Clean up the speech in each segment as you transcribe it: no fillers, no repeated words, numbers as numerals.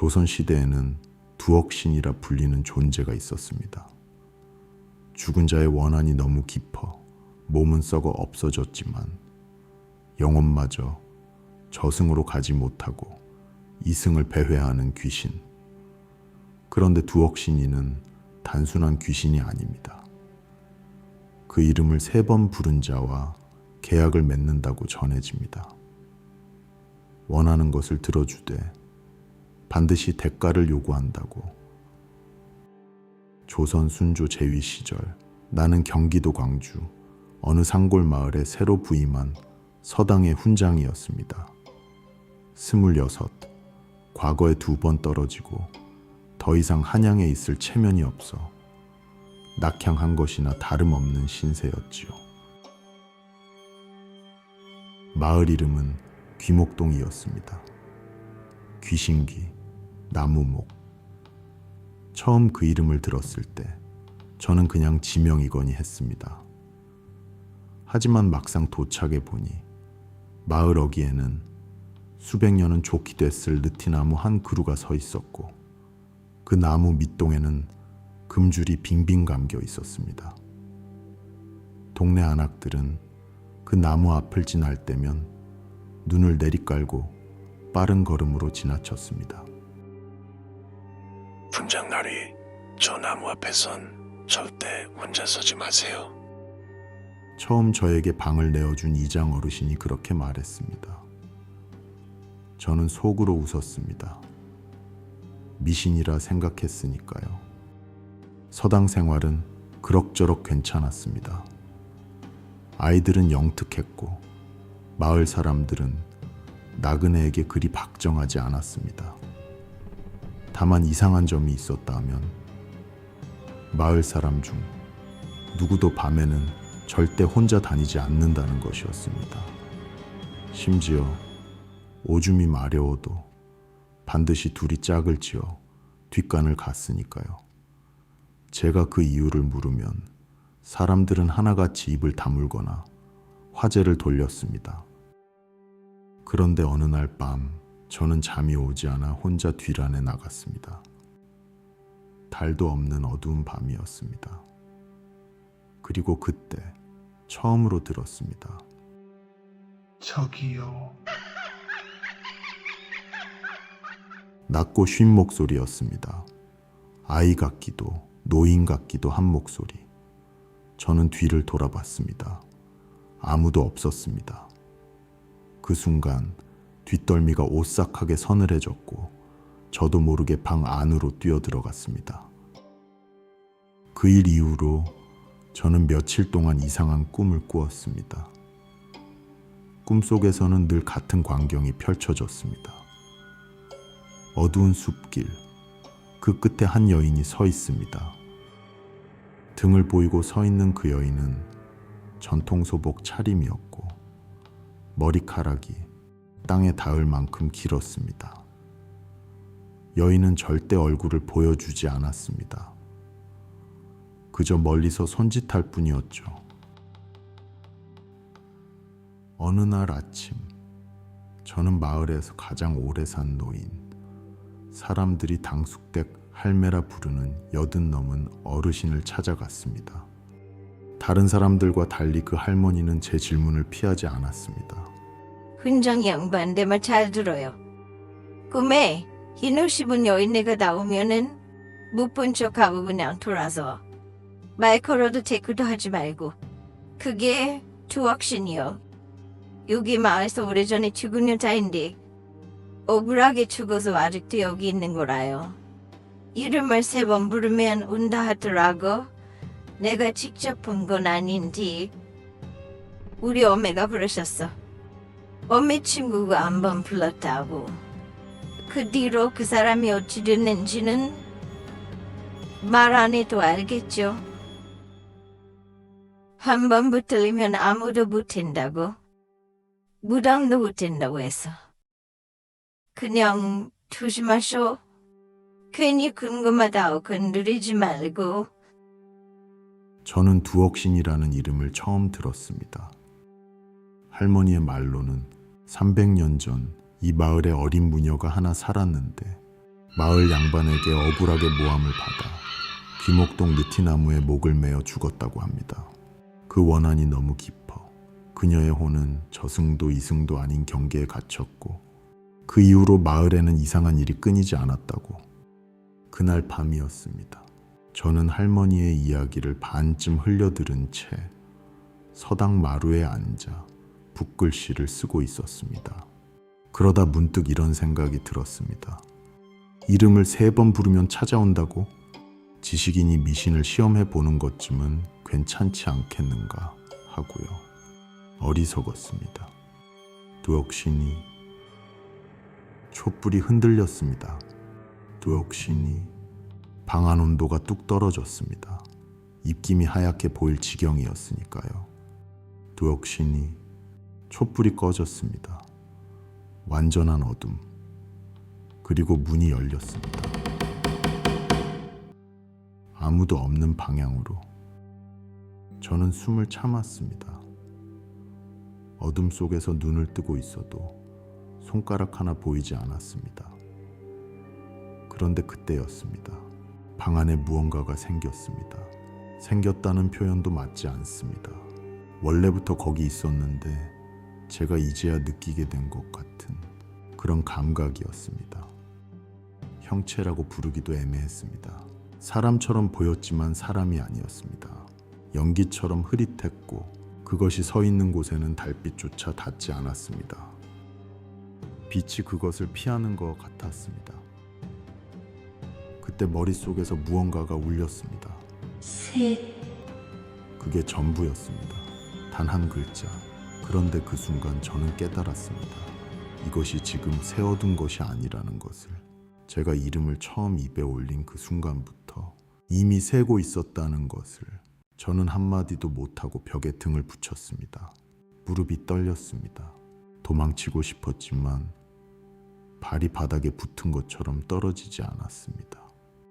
조선시대에는 두억신이라 불리는 존재가 있었습니다. 죽은 자의 원한이 너무 깊어 몸은 썩어 없어졌지만 영혼마저 저승으로 가지 못하고 이승을 배회하는 귀신. 그런데 두억신이는 단순한 귀신이 아닙니다. 그 이름을 3번 부른 자와 계약을 맺는다고 전해집니다. 원하는 것을 들어주되 반드시 대가를 요구한다고. 조선 순조 제위 시절 나는 경기도 광주 어느 산골 마을에 새로 부임한 서당의 훈장이었습니다. 26, 과거에 2번 떨어지고 더 이상 한양에 있을 체면이 없어 낙향한 것이나 다름없는 신세였지요. 마을 이름은 귀목동이었습니다. 귀신귀, 나무목. 처음 그 이름을 들었을 때 저는 그냥 지명이거니 했습니다. 하지만 막상 도착해 보니 마을 어귀에는 수백 년은 좋게 됐을 느티나무 한 그루가 서 있었고 그 나무 밑동에는 금줄이 빙빙 감겨 있었습니다. 동네 안악들은 그 나무 앞을 지날 때면 눈을 내리깔고 빠른 걸음으로 지나쳤습니다. 분장날이 저 나무 앞에선 절대 혼자 서지 마세요. 처음 저에게 방을 내어준 이장 어르신이 그렇게 말했습니다. 저는 속으로 웃었습니다. 미신이라 생각했으니까요. 서당 생활은 그럭저럭 괜찮았습니다. 아이들은 영특했고 마을 사람들은 나그네에게 그리 박정하지 않았습니다. 다만 이상한 점이 있었다면 마을 사람 중 누구도 밤에는 절대 혼자 다니지 않는다는 것이었습니다. 심지어 오줌이 마려워도 반드시 둘이 짝을 지어 뒷간을 갔으니까요. 제가 그 이유를 물으면 사람들은 하나같이 입을 다물거나 화제를 돌렸습니다. 그런데 어느 날 밤 저는 잠이 오지 않아 혼자 뒤란에 나갔습니다. 달도 없는 어두운 밤이었습니다. 그리고 그때 처음으로 들었습니다. 저기요. 낮고 쉰 목소리였습니다. 아이 같기도 노인 같기도 한 목소리. 저는 뒤를 돌아봤습니다. 아무도 없었습니다. 그 순간 뒷덜미가 오싹하게 서늘해졌고 저도 모르게 방 안으로 뛰어들어갔습니다. 그 일 이후로 저는 며칠 동안 이상한 꿈을 꾸었습니다. 꿈속에서는 늘 같은 광경이 펼쳐졌습니다. 어두운 숲길, 그 끝에 한 여인이 서 있습니다. 등을 보이고 서 있는 그 여인은 전통소복 차림이었고 머리카락이 땅에 닿을 만큼 길었습니다. 여인은 절대 얼굴을 보여주지 않았습니다. 그저 멀리서 손짓할 뿐이었죠. 어느 날 아침, 저는 마을에서 가장 오래 산 노인, 사람들이 당숙댁 할매라 부르는 80 넘은 어르신을 찾아갔습니다. 다른 사람들과 달리 그 할머니는 제 질문을 피하지 않았습니다. 훈장 양반 내 말 잘 들어요. 꿈에 흰 옷 입은 여인네가 나오면은 못 본 척하고 그냥 돌아서 말 걸어도 대꾸도 하지 말고. 그게 두억신이요. 여기 마을에서 오래전에 죽은 여자인데 억울하게 죽어서 아직도 여기 있는 거라요. 이름을 3번 부르면 온다 하더라고. 내가 직접 본 건 아닌데 우리 어머니가 부르셨어. 어머니 친구가 한 번 불렀다고. 그 뒤로 그 사람이 어찌 됐는지는 말 안 해도 알겠죠. 한 번 붙들리면 아무도 못 된다고. 무당도 못 된다고 해서. 그냥 조심하쇼. 괜히 궁금하다고 건드리지 말고. 저는 두억신이라는 이름을 처음 들었습니다. 할머니의 말로는 300년 전 이 마을에 어린 무녀가 하나 살았는데 마을 양반에게 억울하게 모함을 받아 귀목동 느티나무에 목을 매어 죽었다고 합니다. 그 원한이 너무 깊어 그녀의 혼은 저승도 이승도 아닌 경계에 갇혔고 그 이후로 마을에는 이상한 일이 끊이지 않았다고. 그날 밤이었습니다. 저는 할머니의 이야기를 반쯤 흘려들은 채 서당 마루에 앉아 붓글씨를 쓰고 있었습니다. 그러다 문득 이런 생각이 들었습니다. 이름을 3번 부르면 찾아온다고? 지식인이 미신을 시험해 보는 것쯤은 괜찮지 않겠는가 하고요. 어리석었습니다. 두억신이 촛불이 흔들렸습니다. 두억신이 방 안 온도가 뚝 떨어졌습니다. 입김이 하얗게 보일 지경이었으니까요. 두억신이 촛불이 꺼졌습니다. 완전한 어둠. 그리고 문이 열렸습니다. 아무도 없는 방향으로. 저는 숨을 참았습니다. 어둠 속에서 눈을 뜨고 있어도 손가락 하나 보이지 않았습니다. 그런데 그때였습니다. 방 안에 무언가가 생겼습니다. 생겼다는 표현도 맞지 않습니다. 원래부터 거기 있었는데 제가 이제야 느끼게 된 것 같은 그런 감각이었습니다. 형체라고 부르기도 애매했습니다. 사람처럼 보였지만 사람이 아니었습니다. 연기처럼 흐릿했고 그것이 서 있는 곳에는 달빛조차 닿지 않았습니다. 빛이 그것을 피하는 것 같았습니다. 그때 머릿속에서 무언가가 울렸습니다. 그게 전부였습니다. 단 한 글자. 그런데 그 순간 저는 깨달았습니다. 이것이 지금 새어둔 것이 아니라는 것을. 제가 이름을 처음 입에 올린 그 순간부터 이미 새고 있었다는 것을. 저는 한마디도 못하고 벽에 등을 붙였습니다. 무릎이 떨렸습니다. 도망치고 싶었지만 발이 바닥에 붙은 것처럼 떨어지지 않았습니다.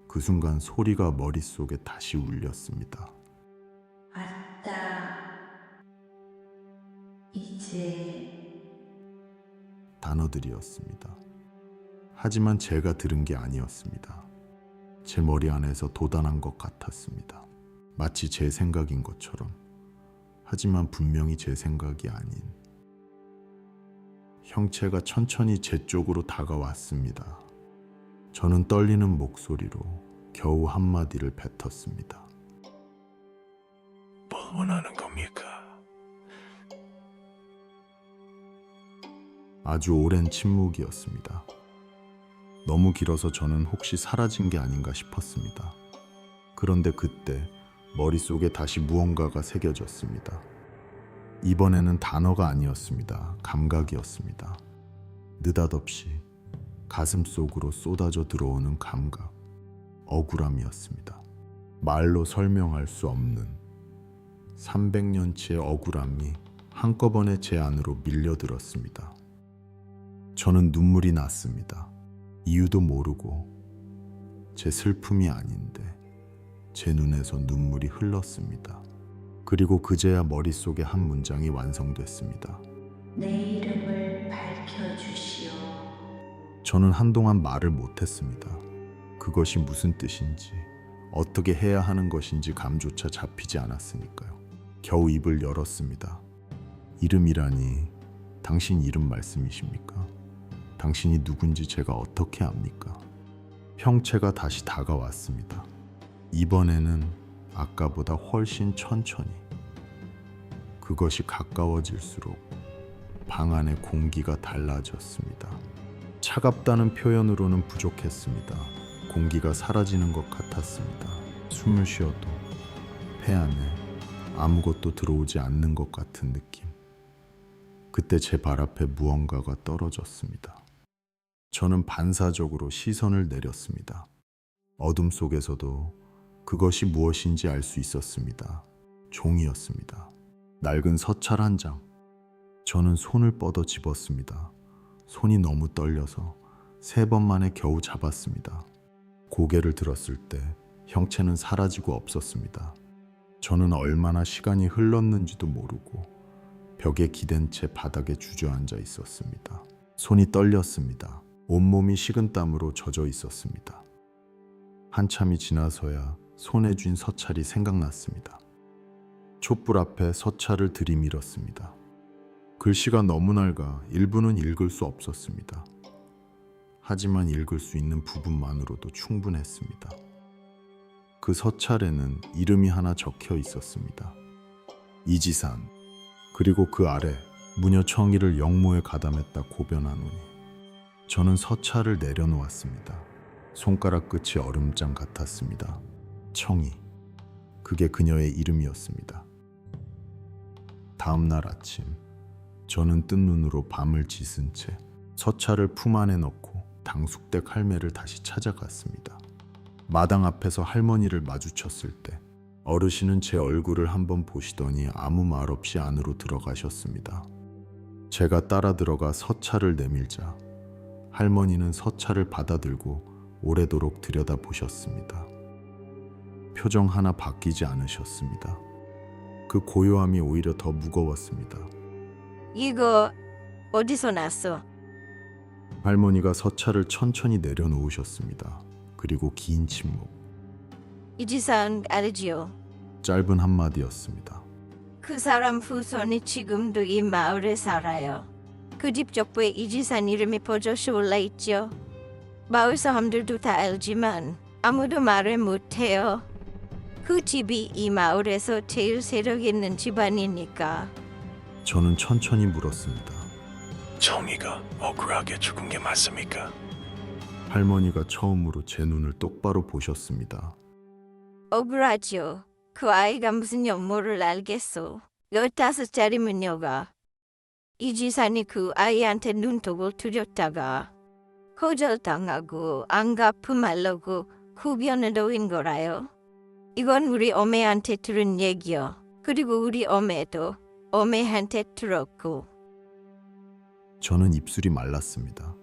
그 순간 소리가 머릿속에 다시 울렸습니다. 왔다. 이제 단어들이었습니다. 하지만 제가 들은 게 아니었습니다. 제 머리 안에서 돋아난 것 같았습니다. 마치 제 생각인 것처럼. 하지만 분명히 제 생각이 아닌. 형체가 천천히 제 쪽으로 다가왔습니다. 저는 떨리는 목소리로 겨우 한마디를 뱉었습니다. 뭘 원하는 겁니까? 아주 오랜 침묵이었습니다. 너무 길어서 저는 혹시 사라진 게 아닌가 싶었습니다. 그런데 그때 머릿속에 다시 무언가가 새겨졌습니다. 이번에는 단어가 아니었습니다. 감각이었습니다. 느닷없이 가슴 속으로 쏟아져 들어오는 감각, 억울함이었습니다. 말로 설명할 수 없는 300년치의 억울함이 한꺼번에 제 안으로 밀려들었습니다. 저는 눈물이 났습니다. 이유도 모르고 제 슬픔이 아닌데 제 눈에서 눈물이 흘렀습니다. 그리고 그제야 머릿속에 한 문장이 완성됐습니다. 내 이름을 밝혀주시오. 저는 한동안 말을 못했습니다. 그것이 무슨 뜻인지, 어떻게 해야 하는 것인지 감조차 잡히지 않았으니까요. 겨우 입을 열었습니다. 이름이라니, 당신 이름 말씀이십니까? 당신이 누군지 제가 어떻게 압니까? 형체가 다시 다가왔습니다. 이번에는 아까보다 훨씬 천천히. 그것이 가까워질수록 방 안의 공기가 달라졌습니다. 차갑다는 표현으로는 부족했습니다. 공기가 사라지는 것 같았습니다. 숨을 쉬어도 폐 안에 아무것도 들어오지 않는 것 같은 느낌. 그때 제 발 앞에 무언가가 떨어졌습니다. 저는 반사적으로 시선을 내렸습니다. 어둠 속에서도 그것이 무엇인지 알 수 있었습니다. 종이였습니다. 낡은 서찰 한 장. 저는 손을 뻗어 집었습니다. 손이 너무 떨려서 3번 만에 겨우 잡았습니다. 고개를 들었을 때 형체는 사라지고 없었습니다. 저는 얼마나 시간이 흘렀는지도 모르고 벽에 기댄 채 바닥에 주저앉아 있었습니다. 손이 떨렸습니다. 온몸이 식은땀으로 젖어 있었습니다. 한참이 지나서야 손에 쥔 서찰이 생각났습니다. 촛불 앞에 서찰을 들이밀었습니다. 글씨가 너무 낡아 일부는 읽을 수 없었습니다. 하지만 읽을 수 있는 부분만으로도 충분했습니다. 그 서찰에는 이름이 하나 적혀 있었습니다. 이지산. 그리고 그 아래 무녀 청이를 영모에 가담했다 고변하노니. 저는 서찰을 내려놓았습니다. 손가락 끝이 얼음장 같았습니다. 청이. 그게 그녀의 이름이었습니다. 다음 날 아침 저는 뜬 눈으로 밤을 지쓴 채 서찰을 품 안에 넣고 당숙댁 할매를 다시 찾아갔습니다. 마당 앞에서 할머니를 마주쳤을 때 어르신은 제 얼굴을 한번 보시더니 아무 말 없이 안으로 들어가셨습니다. 제가 따라 들어가 서찰을 내밀자 할머니는 서찰을 받아들고 오래도록 들여다보셨습니다. 표정 하나 바뀌지 않으셨습니다. 그 고요함이 오히려 더 무거웠습니다. 이거 어디서 났어? 할머니가 서찰을 천천히 내려놓으셨습니다. 그리고 긴 침묵, 이지산 알지요? 짧은 한마디였습니다. 그 사람 후손이 지금도 이 마을에 살아요. 그 집 족보에 이지산 이름이 버젓이 올라있죠. 마을 사람들도 다 알지만 아무도 말을 못해요. 그 집이 이 마을에서 제일 세력 있는 집안이니까. 저는 천천히 물었습니다. 정의가 억울하게 죽은 게 맞습니까? 할머니가 처음으로 제 눈을 똑바로 보셨습니다. 억울하죠. 그 아이가 무슨 연모를 알겠어. 15살짜리 무녀가. 이지산이 그 아이한테 눈독을 들였다가 거절당하고 안 갚음하려고 구변을 놓인 거라요. 이건 우리 어머니한테 들은 얘기요. 그리고 우리 어머니도 어머니한테 들었고. 저는 입술이 말랐습니다.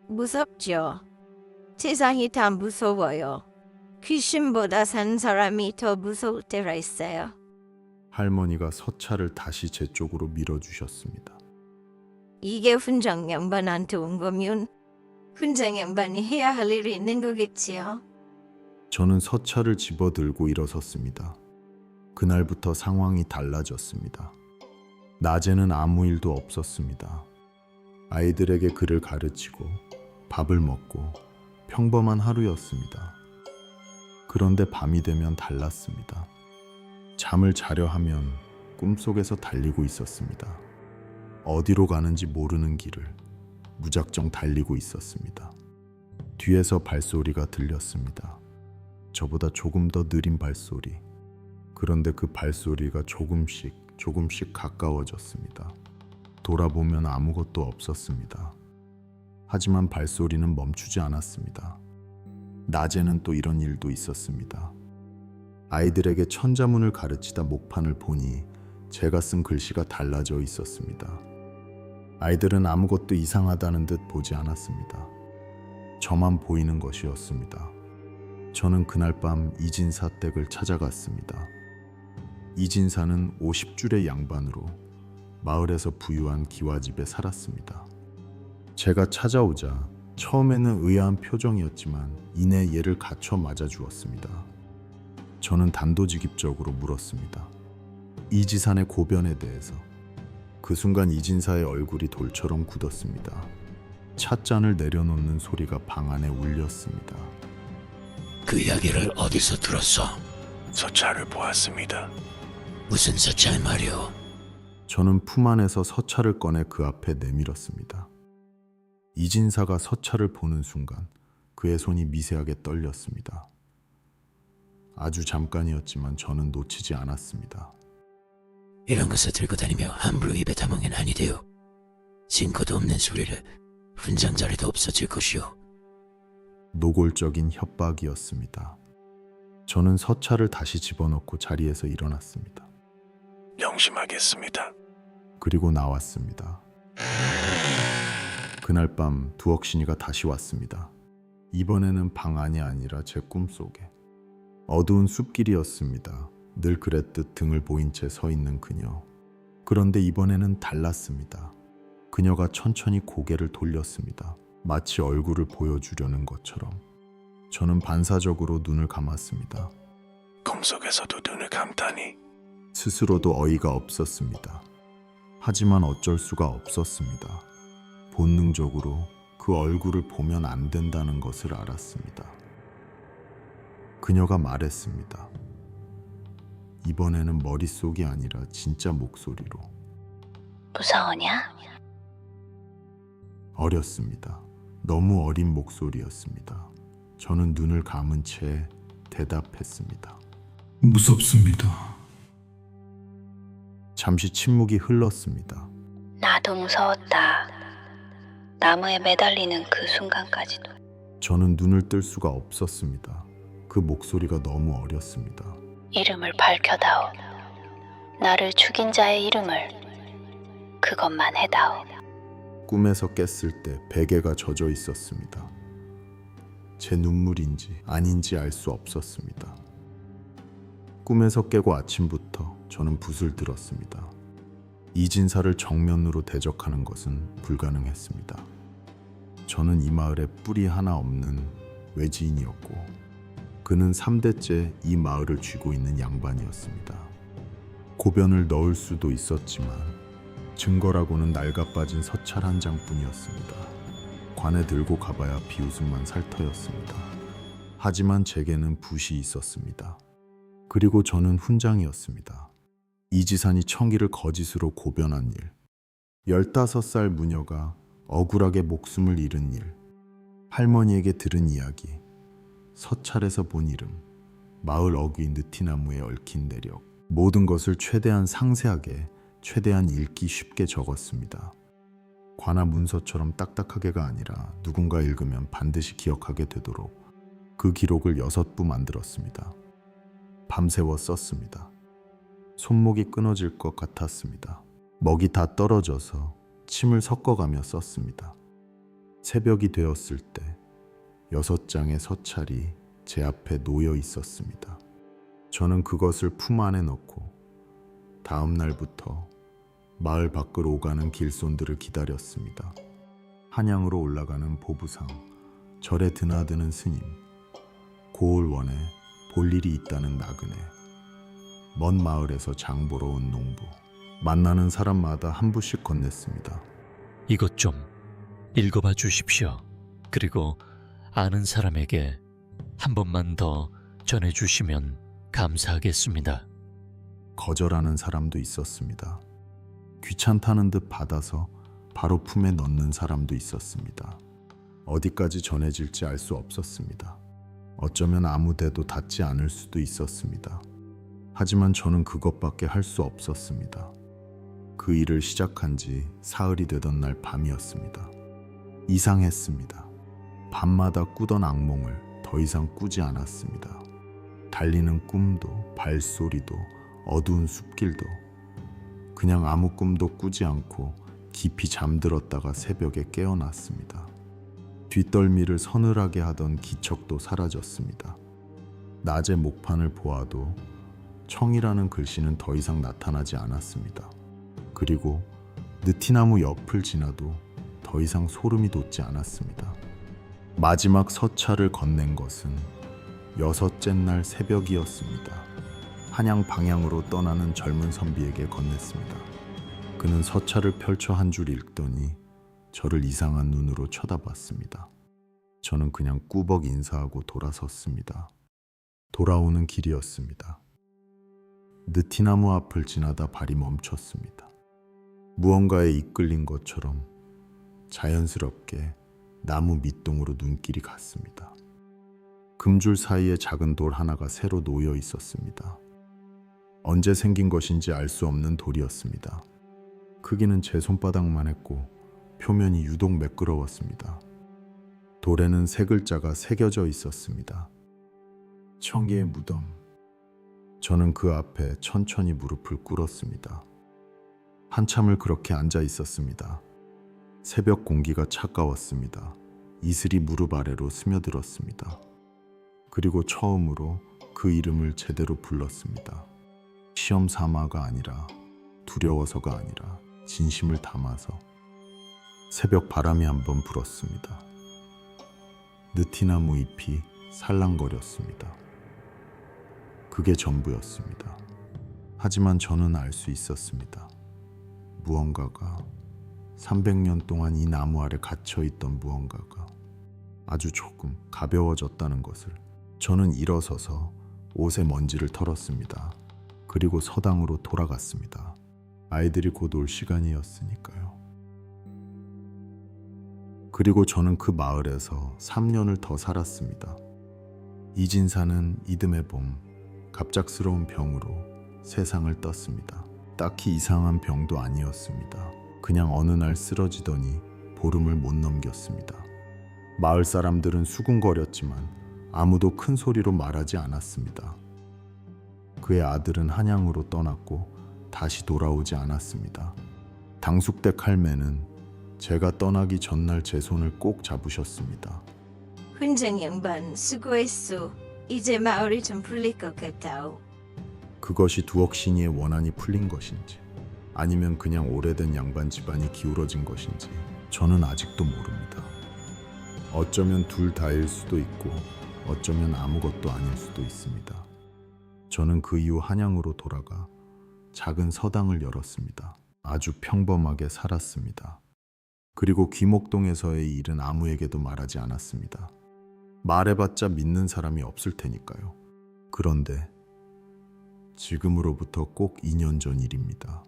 무섭죠. 세상이 다 무서워요. 귀신보다 산 사람이 더 무서울 때가 있어요. 할머니가 서찰을 다시 제 쪽으로 밀어주셨습니다. 이게 훈장 양반한테 온 거면 훈장 양반이 해야 할 일이 있는 거겠지요. 저는 서찰을 집어들고 일어섰습니다. 그날부터 상황이 달라졌습니다. 낮에는 아무 일도 없었습니다. 아이들에게 글을 가르치고 밥을 먹고 평범한 하루였습니다. 그런데 밤이 되면 달랐습니다. 잠을 자려 하면 꿈속에서 달리고 있었습니다. 어디로 가는지 모르는 길을 무작정 달리고 있었습니다. 뒤에서 발소리가 들렸습니다. 저보다 조금 더 느린 발소리. 그런데 그 발소리가 조금씩 가까워졌습니다. 돌아보면 아무것도 없었습니다. 하지만 발소리는 멈추지 않았습니다. 낮에는 또 이런 일도 있었습니다. 아이들에게 천자문을 가르치다 목판을 보니 제가 쓴 글씨가 달라져 있었습니다. 아이들은 아무것도 이상하다는 듯 보지 않았습니다. 저만 보이는 것이었습니다. 저는 그날 밤 이진사 댁을 찾아갔습니다. 이진사는 50줄의 양반으로 마을에서 부유한 기와집에 살았습니다. 제가 찾아오자 처음에는 의아한 표정이었지만 이내 얘를 갖춰 맞아주었습니다. 저는 단도직입적으로 물었습니다. 이지산의 고변에 대해서. 그 순간 이진사의 얼굴이 돌처럼 굳었습니다. 찻잔을 내려놓는 소리가 방 안에 울렸습니다. 그 이야기를 어디서 들었어? 서찰을 보았습니다. 무슨 서찰 말이오? 저는 품 안에서 서찰을 꺼내 그 앞에 내밀었습니다. 이진사가 서찰을 보는 순간 그의 손이 미세하게 떨렸습니다. 아주 잠깐이었지만 저는 놓치지 않았습니다. 이런 것을 들고 다니며 함부로 입에 담으면 아니 돼요. 증거도 없는 소리를 훈장자리도 없어질 것이오. 노골적인 협박이었습니다. 저는 서찰을 다시 집어넣고 자리에서 일어났습니다. 명심하겠습니다. 그리고 나왔습니다. 그날 밤 두억신이가 다시 왔습니다. 이번에는 방 안이 아니라 제 꿈속에. 어두운 숲길이었습니다. 늘 그랬듯 등을 보인 채 서 있는 그녀. 그런데 이번에는 달랐습니다. 그녀가 천천히 고개를 돌렸습니다. 마치 얼굴을 보여주려는 것처럼. 저는 반사적으로 눈을 감았습니다. 꿈속에서도 눈을 감다니. 스스로도 어이가 없었습니다. 하지만 어쩔 수가 없었습니다. 본능적으로 그 얼굴을 보면 안 된다는 것을 알았습니다. 그녀가 말했습니다. 이번에는 머릿속이 아니라 진짜 목소리로. 무서우냐? 어렸습니다. 너무 어린 목소리였습니다. 저는 눈을 감은 채 대답했습니다. 무섭습니다. 잠시 침묵이 흘렀습니다. 나도 무서웠다. 나무에 매달리는 그 순간까지도. 저는 눈을 뜰 수가 없었습니다. 그 목소리가 너무 어렸습니다. 이름을 밝혀다오. 나를 죽인 자의 이름을. 그것만 해다오. 꿈에서 깼을 때 베개가 젖어 있었습니다. 제 눈물인지 아닌지 알 수 없었습니다. 꿈에서 깨고 아침부터 저는 붓을 들었습니다. 이진사를 정면으로 대적하는 것은 불가능했습니다. 저는 이 마을에 뿌리 하나 없는 외지인이었고 그는 3대째 이 마을을 쥐고 있는 양반이었습니다. 고변을 넣을 수도 있었지만 증거라고는 낡아빠진 서찰 한 장뿐이었습니다. 관에 들고 가봐야 비웃음만 살 터였습니다. 하지만 제게는 붓이 있었습니다. 그리고 저는 훈장이었습니다. 이지산이 청기를 거짓으로 고변한 일, 15살 무녀가 억울하게 목숨을 잃은 일, 할머니에게 들은 이야기, 서찰에서 본 이름, 마을 어귀 느티나무에 얽힌 내력, 모든 것을 최대한 상세하게, 최대한 읽기 쉽게 적었습니다. 관아 문서처럼 딱딱하게가 아니라 누군가 읽으면 반드시 기억하게 되도록 그 기록을 6부 만들었습니다. 밤새워 썼습니다. 손목이 끊어질 것 같았습니다. 먹이 다 떨어져서 침을 섞어가며 썼습니다. 새벽이 되었을 때 6장의 서찰이 제 앞에 놓여 있었습니다. 저는 그것을 품 안에 넣고 다음 날부터 마을 밖으로 오가는 길손들을 기다렸습니다. 한양으로 올라가는 보부상, 절에 드나드는 스님, 고을원에 볼 일이 있다는 나그네, 먼 마을에서 장 보러 온 농부, 만나는 사람마다 한 부씩 건넸습니다. 이것 좀 읽어봐 주십시오. 그리고 아는 사람에게 한 번만 더 전해주시면 감사하겠습니다. 거절하는 사람도 있었습니다. 귀찮다는 듯 받아서 바로 품에 넣는 사람도 있었습니다. 어디까지 전해질지 알 수 없었습니다. 어쩌면 아무 데도 닿지 않을 수도 있었습니다. 하지만 저는 그것밖에 할 수 없었습니다. 그 일을 시작한 지 사흘이 되던 날 밤이었습니다. 이상했습니다. 밤마다 꾸던 악몽을 더 이상 꾸지 않았습니다. 달리는 꿈도 발소리도 어두운 숲길도 그냥 아무 꿈도 꾸지 않고 깊이 잠들었다가 새벽에 깨어났습니다. 뒷덜미를 서늘하게 하던 기척도 사라졌습니다. 낮에 목판을 보아도 청이라는 글씨는 더 이상 나타나지 않았습니다. 그리고 느티나무 옆을 지나도 더 이상 소름이 돋지 않았습니다. 마지막 서찰을 건넨 것은 6째 날 새벽이었습니다. 한양 방향으로 떠나는 젊은 선비에게 건넸습니다. 그는 서찰을 펼쳐 한 줄 읽더니 저를 이상한 눈으로 쳐다봤습니다. 저는 그냥 꾸벅 인사하고 돌아섰습니다. 돌아오는 길이었습니다. 느티나무 앞을 지나다 발이 멈췄습니다. 무언가에 이끌린 것처럼 자연스럽게 나무 밑동으로 눈길이 갔습니다. 금줄 사이에 작은 돌 하나가 새로 놓여 있었습니다. 언제 생긴 것인지 알 수 없는 돌이었습니다. 크기는 제 손바닥만 했고 표면이 유독 매끄러웠습니다. 돌에는 세 글자가 새겨져 있었습니다. 청기의 무덤. 저는 그 앞에 천천히 무릎을 꿇었습니다. 한참을 그렇게 앉아 있었습니다. 새벽 공기가 차가웠습니다. 이슬이 무릎 아래로 스며들었습니다. 그리고 처음으로 그 이름을 제대로 불렀습니다. 시험 삼아가 아니라 두려워서가 아니라 진심을 담아서 새벽 바람이 한번 불었습니다. 느티나무 잎이 살랑거렸습니다. 그게 전부였습니다. 하지만 저는 알 수 있었습니다. 무언가가 300년 동안 이 나무 아래 갇혀있던 무언가가 아주 조금 가벼워졌다는 것을. 저는 일어서서 옷에 먼지를 털었습니다. 그리고 서당으로 돌아갔습니다. 아이들이 곧 올 시간이었으니까요. 그리고 저는 그 마을에서 3년을 더 살았습니다. 이진사는 이듬해 봄 갑작스러운 병으로 세상을 떴습니다. 딱히 이상한 병도 아니었습니다. 그냥 어느 날 쓰러지더니 보름을 못 넘겼습니다. 마을 사람들은 수군거렸지만 아무도 큰 소리로 말하지 않았습니다. 그의 아들은 한양으로 떠났고 다시 돌아오지 않았습니다. 당숙댁 할매는 제가 떠나기 전날 제 손을 꼭 잡으셨습니다. 훈장 양반 수고했소. 이제 마을이 좀 풀릴 것 같다오. 그것이 두억신이의 원한이 풀린 것인지 아니면 그냥 오래된 양반 집안이 기울어진 것인지 저는 아직도 모릅니다. 어쩌면 둘 다일 수도 있고 어쩌면 아무것도 아닐 수도 있습니다. 저는 그 이후 한양으로 돌아가 작은 서당을 열었습니다. 아주 평범하게 살았습니다. 그리고 귀목동에서의 일은 아무에게도 말하지 않았습니다. 말해봤자 믿는 사람이 없을 테니까요. 그런데 지금으로부터 꼭 2년 전 일입니다.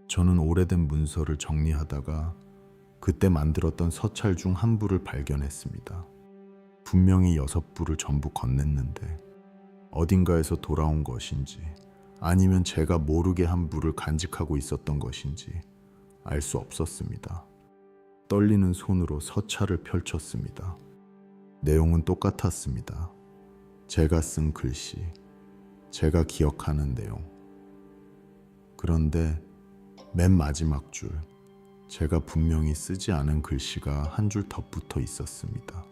저는 오래된 문서를 정리하다가 그때 만들었던 서찰 중 한 부를 발견했습니다. 분명히 6부를 전부 건넸는데 어딘가에서 돌아온 것인지 아니면 제가 모르게 한 부를 간직하고 있었던 것인지 알 수 없었습니다. 떨리는 손으로 서찰을 펼쳤습니다. 내용은 똑같았습니다. 제가 쓴 글씨, 제가 기억하는 내용. 그런데 맨 마지막 줄, 제가 분명히 쓰지 않은 글씨가 한 줄 덧붙어 있었습니다.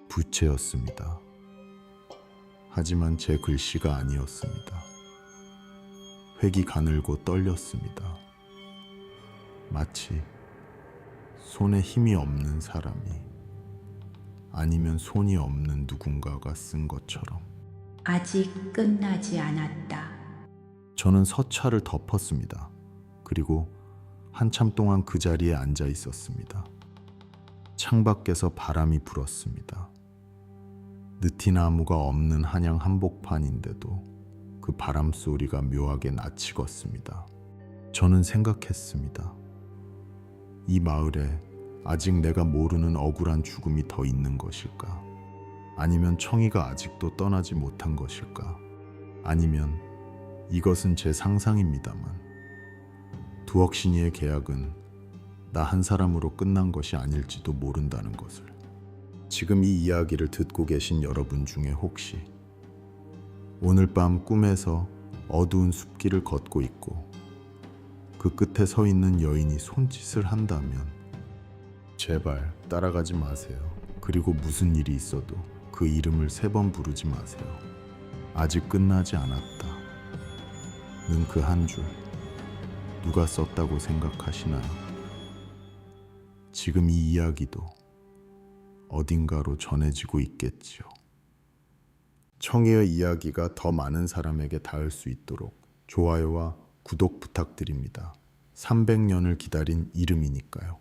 부채였습니다. 하지만 제 글씨가 아니었습니다. 획이 가늘고 떨렸습니다. 마치 손에 힘이 없는 사람이 아니면 손이 없는 누군가가 쓴 것처럼. 아직 끝나지 않았다. 저는 서찰을 덮었습니다. 그리고 한참 동안 그 자리에 앉아 있었습니다. 창밖에서 바람이 불었습니다. 느티나무가 없는 한양 한복판인데도 그 바람 소리가 묘하게 낯익었습니다. 저는 생각했습니다. 이 마을에 아직 내가 모르는 억울한 죽음이 더 있는 것일까? 아니면 청이가 아직도 떠나지 못한 것일까? 아니면 이것은 제 상상입니다만 두억신이의 계약은 나 한 사람으로 끝난 것이 아닐지도 모른다는 것을. 지금 이 이야기를 듣고 계신 여러분 중에 혹시 오늘 밤 꿈에서 어두운 숲길을 걷고 있고 그 끝에 서 있는 여인이 손짓을 한다면 제발 따라가지 마세요. 그리고 무슨 일이 있어도 그 이름을 3번 부르지 마세요. 아직 끝나지 않았다. 는 그 한 줄 누가 썼다고 생각하시나요? 지금 이 이야기도 어딘가로 전해지고 있겠지요. 청이의 이야기가 더 많은 사람에게 닿을 수 있도록 좋아요와 구독 부탁드립니다. 300년을 기다린 이름이니까요.